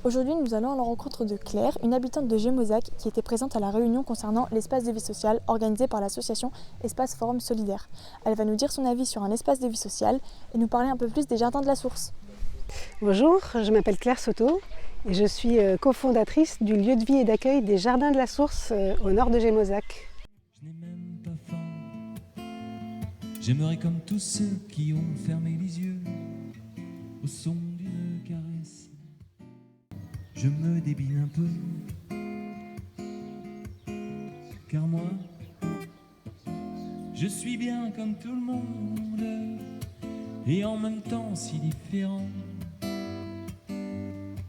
Aujourd'hui, nous allons à la rencontre de Claire, une habitante de Gémozac qui était présente à la réunion concernant l'espace de vie sociale organisée par l'association Espace Forum Solidaire. Elle va nous dire son avis sur un espace de vie sociale et nous parler un peu plus des Jardins de la Source. Bonjour, je m'appelle Claire Soto et je suis cofondatrice du lieu de vie et d'accueil des Jardins de la Source au nord de Gémozac. Je n'ai même pas faim. J'aimerais comme tous ceux qui ont fermé les yeux au son d'une caresse. Je me débine un peu, car moi, je suis bien comme tout le monde, et en même temps si différent.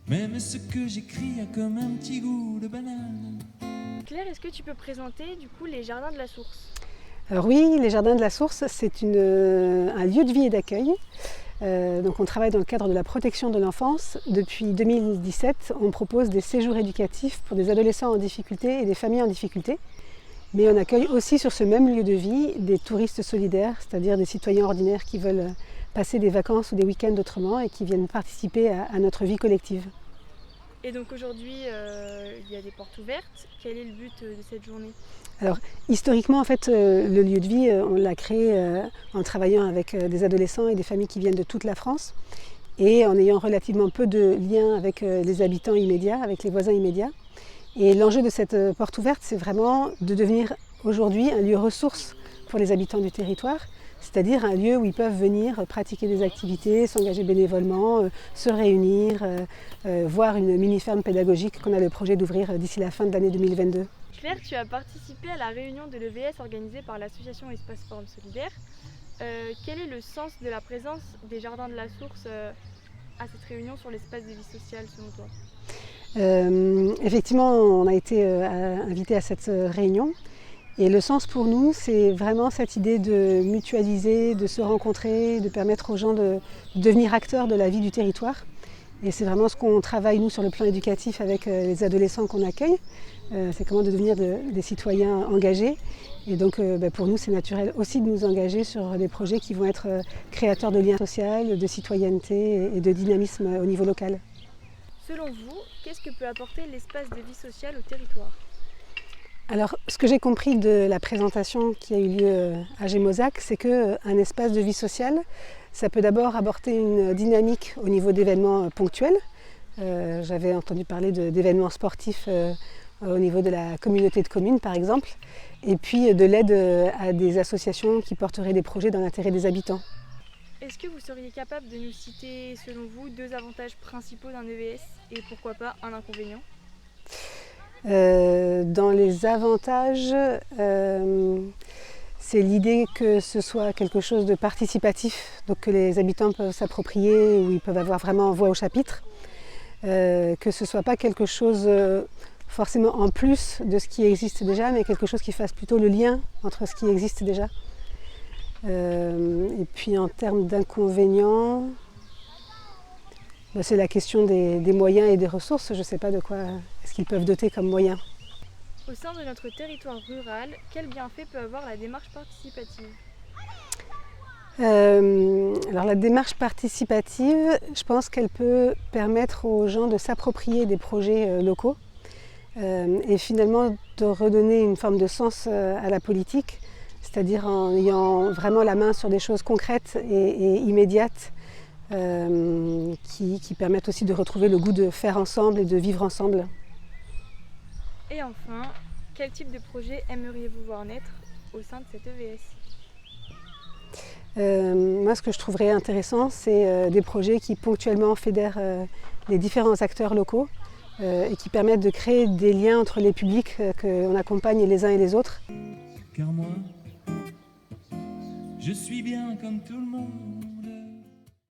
Même ce que j'écris a comme un petit goût de banane. Claire, est-ce que tu peux présenter du coup les Jardins de la Source ? Alors oui, les Jardins de la Source, c'est un lieu de vie et d'accueil. Donc on travaille dans le cadre de la protection de l'enfance. Depuis 2017, on propose des séjours éducatifs pour des adolescents en difficulté et des familles en difficulté. Mais on accueille aussi sur ce même lieu de vie des touristes solidaires, c'est-à-dire des citoyens ordinaires qui veulent passer des vacances ou des week-ends autrement et qui viennent participer à notre vie collective. Et donc aujourd'hui, il y a des portes ouvertes. Quel est le but de cette journée ? Alors, historiquement, en fait, le lieu de vie, on l'a créé en travaillant avec des adolescents et des familles qui viennent de toute la France et en ayant relativement peu de liens avec les habitants immédiats, avec les voisins immédiats. Et l'enjeu de cette porte ouverte, c'est vraiment de devenir aujourd'hui un lieu ressource pour les habitants du territoire, c'est-à-dire un lieu où ils peuvent venir pratiquer des activités, s'engager bénévolement, se réunir, voir une mini-ferme pédagogique qu'on a le projet d'ouvrir d'ici la fin de l'année 2022. Claire, tu as participé à la réunion de l'EVS organisée par l'association Espace Forum Solidaire. Quel est le sens de la présence des Jardins de la Source à cette réunion sur l'espace de vie sociale selon toi ? Effectivement, on a été invité à cette réunion et le sens pour nous, c'est vraiment cette idée de mutualiser, de se rencontrer, de permettre aux gens de devenir acteurs de la vie du territoire. Et c'est vraiment ce qu'on travaille nous sur le plan éducatif avec les adolescents qu'on accueille. C'est comment de devenir des citoyens engagés. Et donc pour nous, c'est naturel aussi de nous engager sur des projets qui vont être créateurs de liens sociaux, de citoyenneté et de dynamisme au niveau local. Selon vous, qu'est-ce que peut apporter l'espace de vie sociale au territoire ? Alors, ce que j'ai compris de la présentation qui a eu lieu à Gémozac, c'est qu'un espace de vie sociale, ça peut d'abord apporter une dynamique au niveau d'événements ponctuels. J'avais entendu parler d'événements sportifs au niveau de la communauté de communes, par exemple, et puis de l'aide à des associations qui porteraient des projets dans l'intérêt des habitants. Est-ce que vous seriez capable de nous citer, selon vous, 2 avantages principaux d'un EVS et pourquoi pas un inconvénient ? Dans les avantages, c'est l'idée que ce soit quelque chose de participatif, donc que les habitants peuvent s'approprier, où ils peuvent avoir vraiment voix au chapitre, que ce ne soit pas quelque chose forcément en plus de ce qui existe déjà, mais quelque chose qui fasse plutôt le lien entre ce qui existe déjà. Et puis en termes d'inconvénients, c'est la question des moyens et des ressources. Je ne sais pas de quoi est-ce qu'ils peuvent doter comme moyens. Au sein de notre territoire rural, quel bienfait peut avoir la démarche participative ? Alors la démarche participative, je pense qu'elle peut permettre aux gens de s'approprier des projets locaux et finalement de redonner une forme de sens à la politique, c'est-à-dire en ayant vraiment la main sur des choses concrètes et immédiates qui permettent aussi de retrouver le goût de faire ensemble et de vivre ensemble. Et enfin, quel type de projet aimeriez-vous voir naître au sein de cette EVS ? Moi, ce que je trouverais intéressant, c'est des projets qui ponctuellement fédèrent les différents acteurs locaux et qui permettent de créer des liens entre les publics qu'on accompagne les uns et les autres. Car moi, je suis bien comme tout le monde,